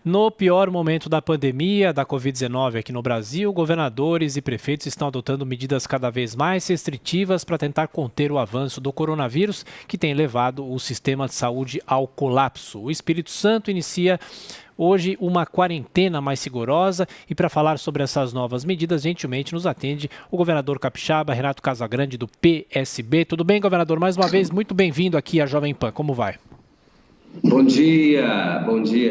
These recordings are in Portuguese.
No pior momento da pandemia da Covid-19 aqui no Brasil, governadores e prefeitos estão adotando medidas cada vez mais restritivas para tentar conter o avanço do coronavírus, que tem levado o sistema de saúde ao colapso. O Espírito Santo inicia hoje uma quarentena mais rigorosa e para falar sobre essas novas medidas, gentilmente nos atende o governador capixaba, Renato Casagrande, do PSB. Tudo bem, governador? Mais uma vez, muito bem-vindo aqui à Jovem Pan. Como vai? Bom dia,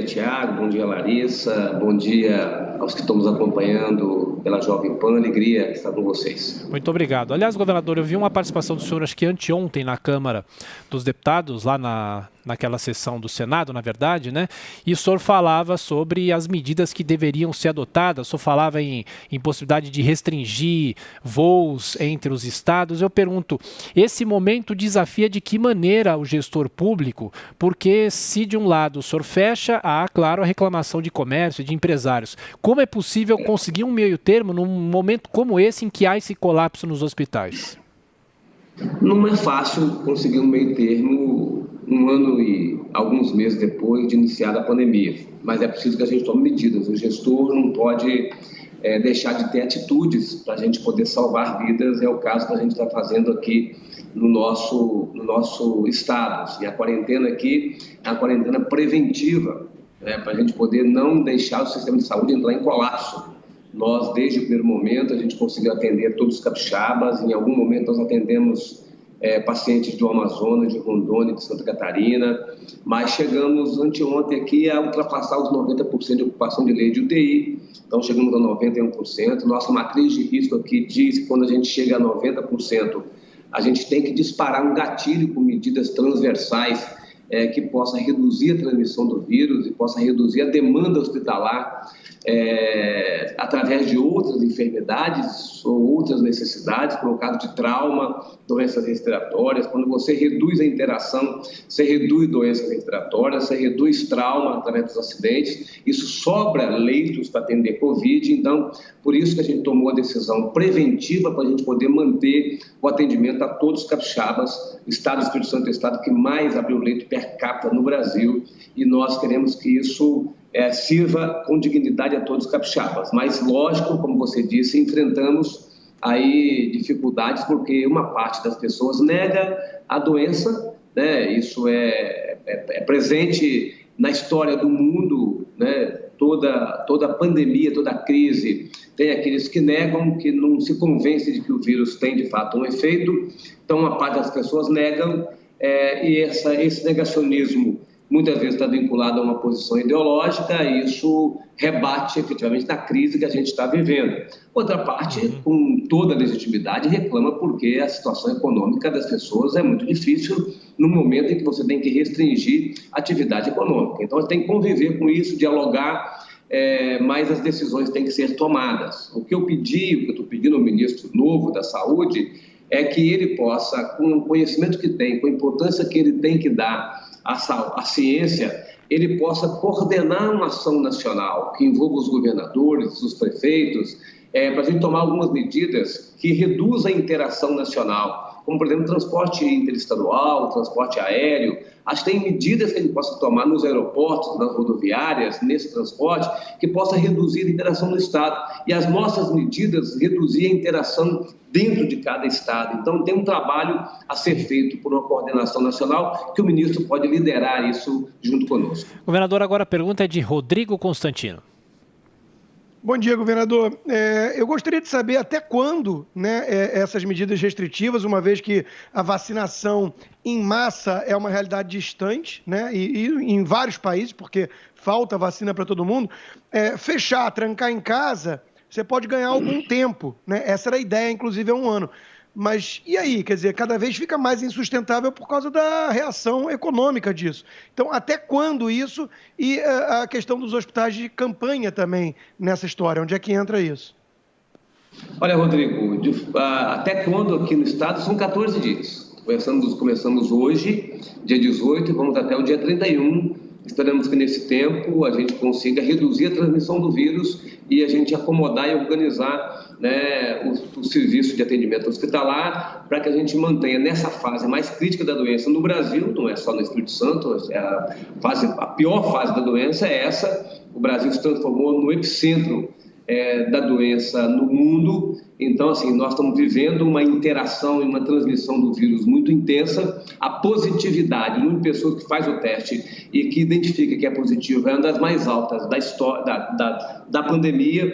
Tiago, bom dia, Larissa, bom dia aos que estão nos acompanhando pela Jovem Pan, alegria estar com vocês. Muito obrigado. Aliás, governador, eu vi uma participação do senhor, acho que anteontem, na Câmara dos Deputados, lá naquela sessão do Senado, na verdade, né? E o senhor falava sobre as medidas que deveriam ser adotadas, o senhor falava em possibilidade de restringir voos entre os estados. Eu pergunto, esse momento desafia de que maneira o gestor público? Porque se de um lado o senhor fecha, há, claro, a reclamação de comércio e de empresários. Como é possível conseguir um meio termo num momento como esse em que há esse colapso nos hospitais? Não é fácil conseguir um meio termo um ano e alguns meses depois de iniciar a pandemia, mas é preciso que a gente tome medidas. O gestor não pode deixar de ter atitudes para a gente poder salvar vidas, é o caso que a gente está fazendo aqui no nosso estado. E a quarentena aqui é a quarentena preventiva, para a gente poder não deixar o sistema de saúde entrar em colapso. Nós, desde o primeiro momento, a gente conseguiu atender todos os capixabas. Em algum momento, nós atendemos pacientes do Amazonas, de Rondônia, de Santa Catarina, mas chegamos anteontem aqui a ultrapassar os 90% de ocupação de leito de UTI. Então, chegamos a 91%. Nossa matriz de risco aqui diz que quando a gente chega a 90%, a gente tem que disparar um gatilho com medidas transversais que possa reduzir a transmissão do vírus e possa reduzir a demanda hospitalar através de outras enfermidades ou outras necessidades, por caso de trauma, doenças respiratórias. Quando você reduz a interação, você reduz doenças respiratórias, você reduz trauma através dos acidentes, isso sobra leitos para atender Covid. Então, por isso que a gente tomou a decisão preventiva para a gente poder manter o atendimento a todos os capixabas. O estado do Espírito Santo é o estado que mais abriu leito per capita no Brasil e nós queremos que isso sirva com dignidade a todos os capixabas. Mas, lógico, como você disse, enfrentamos aí dificuldades porque uma parte das pessoas nega a doença, né? Isso é presente na história do mundo, né? Toda a pandemia, toda a crise, tem aqueles que negam, que não se convencem de que o vírus tem, de fato, um efeito. Então, uma parte das pessoas negam e esse negacionismo muitas vezes está vinculado a uma posição ideológica e isso rebate efetivamente na crise que a gente está vivendo. Outra parte, com toda a legitimidade, reclama porque a situação econômica das pessoas é muito difícil no momento em que você tem que restringir a atividade econômica. Então, tem que conviver com isso, dialogar, mas as decisões têm que ser tomadas. O que eu estou pedindo ao ministro novo da Saúde é que ele possa, com o conhecimento que tem, com a importância que ele tem que dar à ciência, ele possa coordenar uma ação nacional que envolva os governadores, os prefeitos, para a gente tomar algumas medidas que reduzam a interação nacional, como, por exemplo, transporte interestadual, transporte aéreo. Acho que tem medidas que a gente possa tomar nos aeroportos, nas rodoviárias, nesse transporte, que possa reduzir a interação no Estado. E as nossas medidas reduzir a interação dentro de cada Estado. Então, tem um trabalho a ser feito por uma coordenação nacional que o ministro pode liderar isso junto conosco. Governador, agora a pergunta é de Rodrigo Constantino. Bom dia, governador. Eu gostaria de saber até quando, né, essas medidas restritivas, uma vez que a vacinação em massa é uma realidade distante, né, e em vários países, porque falta vacina para todo mundo, fechar, trancar em casa, você pode ganhar algum tempo, né? Essa era a ideia, inclusive, há um ano. Mas e aí? Quer dizer, cada vez fica mais insustentável por causa da reação econômica disso. Então, até quando isso? E a questão dos hospitais de campanha também nessa história, onde é que entra isso? Olha, Rodrigo, até quando aqui no estado são 14 dias. Começamos hoje, dia 18, e vamos até o dia 31 Esperamos que nesse tempo a gente consiga reduzir a transmissão do vírus e a gente acomodar e organizar, né, o serviço de atendimento hospitalar para que a gente mantenha nessa fase mais crítica da doença no Brasil, não é só no Espírito Santo, a pior fase da doença é essa. O Brasil se transformou no epicentro da doença no mundo. Então, assim, nós estamos vivendo uma interação e uma transmissão do vírus muito intensa. A positividade, o número de pessoas que faz o teste e que identifica que é positivo é uma das mais altas da história da pandemia.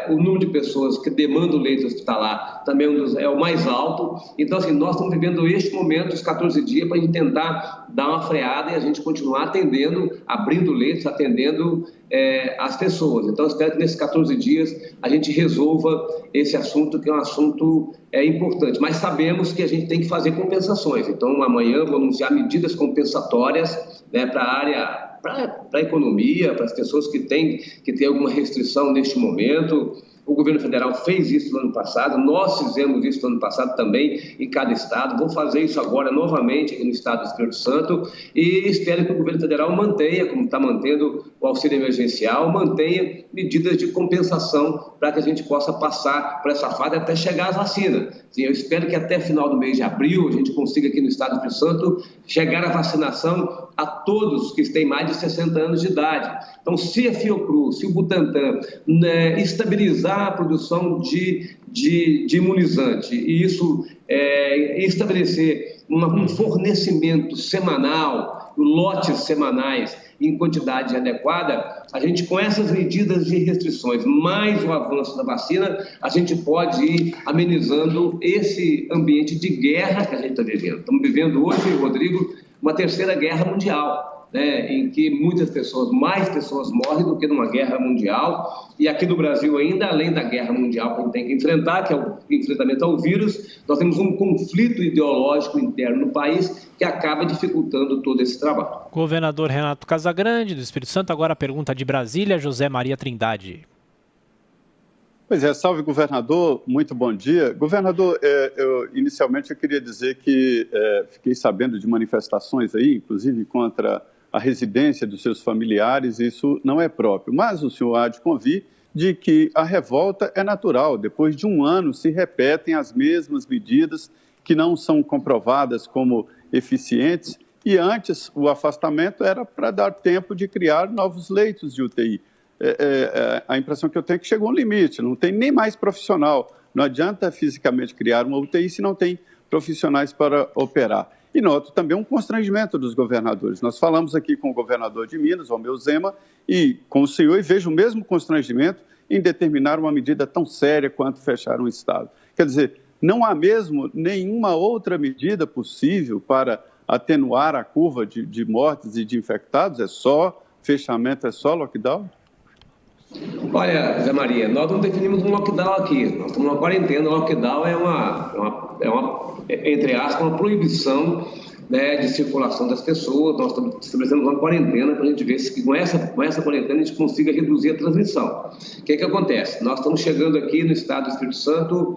O número de pessoas que demandam leito hospitalar também é o mais alto. Então, assim, nós estamos vivendo este momento, os 14 dias, para a gente tentar dar uma freada e a gente continuar atendendo, abrindo leitos, atendendo as pessoas. Então, eu espero que nesses 14 dias a gente resolva esse assunto, que é um assunto importante. Mas sabemos que a gente tem que fazer compensações. Então, amanhã vou anunciar medidas compensatórias, né, para a área, para a economia, para as pessoas que têm alguma restrição neste momento. O governo federal fez isso no ano passado, nós fizemos isso no ano passado também em cada estado. Vou fazer isso agora novamente aqui no estado do Espírito Santo e espero que o governo federal mantenha, como está mantendo o auxílio emergencial, mantenha medidas de compensação para que a gente possa passar por essa fase até chegar às vacinas. Sim, eu espero que até final do mês de abril a gente consiga aqui no estado do Espírito Santo chegar à vacinação a todos que têm mais de 60 anos de idade. Então, se a Fiocruz, se o Butantan, né, estabilizar a produção de imunizante e isso estabelecer um fornecimento semanal, lotes semanais em quantidade adequada, a gente, com essas medidas de restrições, mais o avanço da vacina, a gente pode ir amenizando esse ambiente de guerra que a gente está vivendo. Estamos vivendo hoje, Rodrigo, uma terceira guerra mundial, né, em que mais pessoas morrem do que numa guerra mundial. E aqui no Brasil ainda, além da guerra mundial que a gente tem que enfrentar, que é o enfrentamento ao vírus, nós temos um conflito ideológico interno no país que acaba dificultando todo esse trabalho. Governador Renato Casagrande, do Espírito Santo. Agora a pergunta de Brasília, José Maria Trindade. Pois é, salve governador, muito bom dia. Governador, inicialmente eu queria dizer que fiquei sabendo de manifestações aí, inclusive contra a residência dos seus familiares, isso não é próprio. Mas o senhor há de convir de que a revolta é natural. Depois de um ano se repetem as mesmas medidas que não são comprovadas como eficientes e antes o afastamento era para dar tempo de criar novos leitos de UTI. A impressão que eu tenho é que chegou um limite, não tem nem mais profissional. Não adianta fisicamente criar uma UTI se não tem profissionais para operar. E noto também um constrangimento dos governadores. Nós falamos aqui com o governador de Minas, Romeu Zema, e com o senhor, e vejo o mesmo constrangimento em determinar uma medida tão séria quanto fechar um estado. Quer dizer, não há mesmo nenhuma outra medida possível para atenuar a curva de mortes e de infectados? É só fechamento, é só lockdown? Olha, Zé Maria, nós não definimos um lockdown aqui, nós estamos numa quarentena. O lockdown é uma, entre aspas, uma proibição, né, de circulação das pessoas. Nós estamos estabelecendo uma quarentena para a gente ver se com essa quarentena a gente consiga reduzir a transmissão. O que acontece? Nós estamos chegando aqui no estado do Espírito Santo,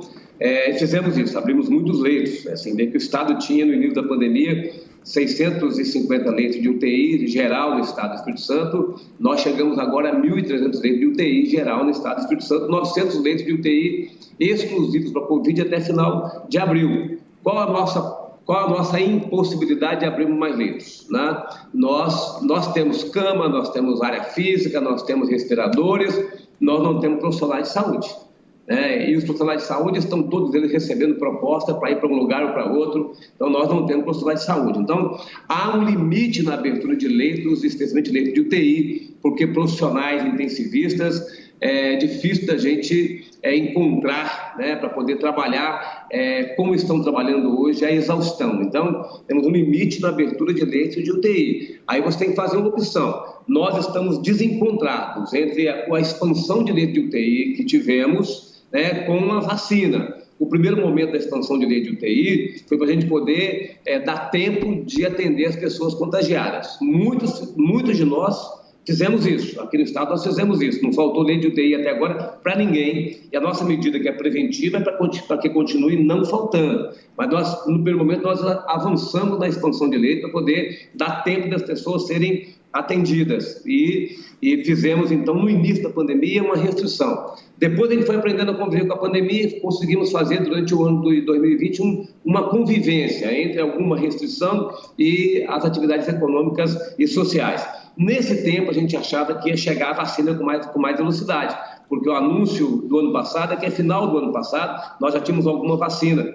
fizemos isso, abrimos muitos leitos, assim, que o estado tinha no início da pandemia 650 leitos de UTI geral no estado do Espírito Santo. Nós chegamos agora a 1.300 leitos de UTI geral no estado do Espírito Santo, 900 leitos de UTI exclusivos para Covid até final de abril. Qual a nossa impossibilidade de abrirmos mais leitos, né? Nós temos cama, nós temos área física, nós temos respiradores, nós não temos profissionais de saúde. E os profissionais de saúde estão todos eles recebendo proposta para ir para um lugar ou para outro. Então nós não temos profissionais de saúde. Então há um limite na abertura de leitos, especialmente leitos de UTI, porque profissionais intensivistas é difícil da gente encontrar, né, para poder trabalhar como estão trabalhando hoje, a exaustão. Então temos um limite na abertura de leitos de UTI. Aí você tem que fazer uma opção. Nós estamos desencontrados entre a expansão de leitos de UTI que tivemos, né, com a vacina. O primeiro momento da expansão de leito de UTI foi para a gente poder dar tempo de atender as pessoas contagiadas. Muitos de nós fizemos isso. Aqui no estado nós fizemos isso. Não faltou leito de UTI até agora para ninguém. E a nossa medida, que é preventiva, é para que continue não faltando. Mas no primeiro momento nós avançamos na expansão de leito para poder dar tempo das pessoas serem atendidas. E fizemos, então, no início da pandemia, uma restrição. Depois a gente foi aprendendo a conviver com a pandemia e conseguimos fazer, durante o ano de 2020, uma convivência entre alguma restrição e as atividades econômicas e sociais. Nesse tempo, a gente achava que ia chegar a vacina com mais velocidade, porque o anúncio do ano passado é que, no final do ano passado, nós já tínhamos alguma vacina.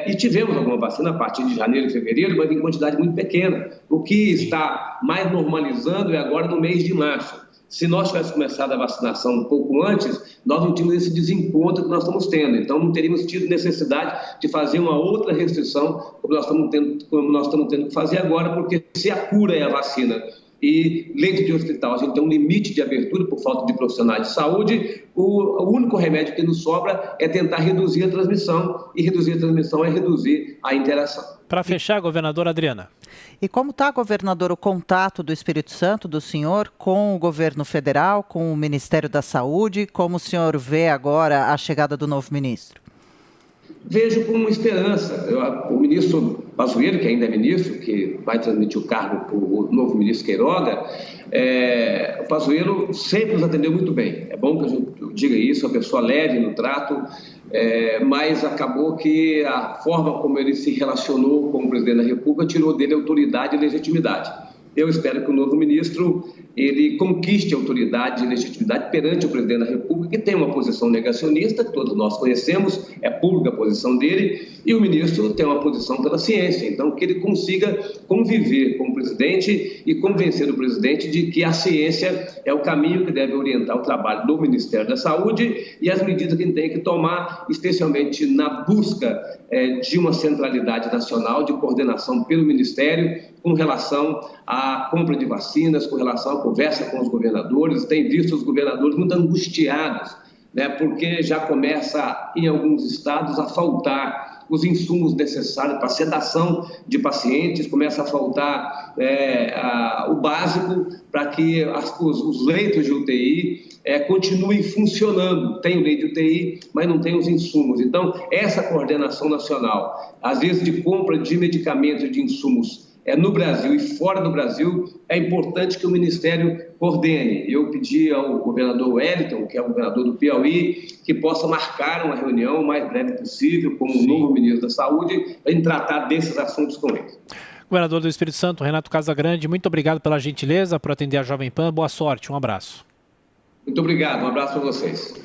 E tivemos alguma vacina a partir de janeiro e fevereiro, mas em quantidade muito pequena. O que está mais normalizando é agora no mês de março. Se nós tivéssemos começado a vacinação um pouco antes, nós não tínhamos esse desencontro que nós estamos tendo. Então, não teríamos tido necessidade de fazer uma outra restrição, como nós estamos tendo que fazer agora, porque se a cura é a vacina e leito de hospital, a gente tem um limite de abertura por falta de profissionais de saúde, o único remédio que nos sobra é tentar reduzir a transmissão, e reduzir a transmissão é reduzir a interação. Para fechar, governadora Adriana. E como está, governador, o contato do Espírito Santo, do senhor, com o governo federal, com o Ministério da Saúde? Como o senhor vê agora a chegada do novo ministro? Vejo com esperança. O ministro Pazuello, que ainda é ministro, que vai transmitir o cargo para o novo ministro Queiroga, o Pazuello sempre nos atendeu muito bem. É bom que a gente diga isso, a pessoa leve no trato, mas acabou que a forma como ele se relacionou com o presidente da República tirou dele autoridade e legitimidade. Eu espero que o novo ministro ele conquiste autoridade e legitimidade perante o presidente da República, que tem uma posição negacionista, que todos nós conhecemos, é pública a posição dele, e o ministro tem uma posição pela ciência. Então, que ele consiga conviver com o presidente e convencer o presidente de que a ciência é o caminho que deve orientar o trabalho do Ministério da Saúde e as medidas que ele tem que tomar, especialmente na busca de uma centralidade nacional de coordenação pelo Ministério com relação à compra de vacinas, com relação à conversa com os governadores. Tem visto os governadores muito angustiados, né, porque já começa, em alguns estados, a faltar os insumos necessários para a sedação de pacientes, começa a faltar o básico para que os leitos de UTI continuem funcionando. Tem o leito de UTI, mas não tem os insumos. Então, essa coordenação nacional, às vezes de compra de medicamentos e de insumos no Brasil e fora do Brasil, é importante que o Ministério coordene. Eu pedi ao governador Wellington, que é o governador do Piauí, que possa marcar uma reunião o mais breve possível com o novo ministro da Saúde para tratar desses assuntos com ele. Governador do Espírito Santo, Renato Casagrande, muito obrigado pela gentileza por atender a Jovem Pan. Boa sorte, um abraço. Muito obrigado, um abraço para vocês.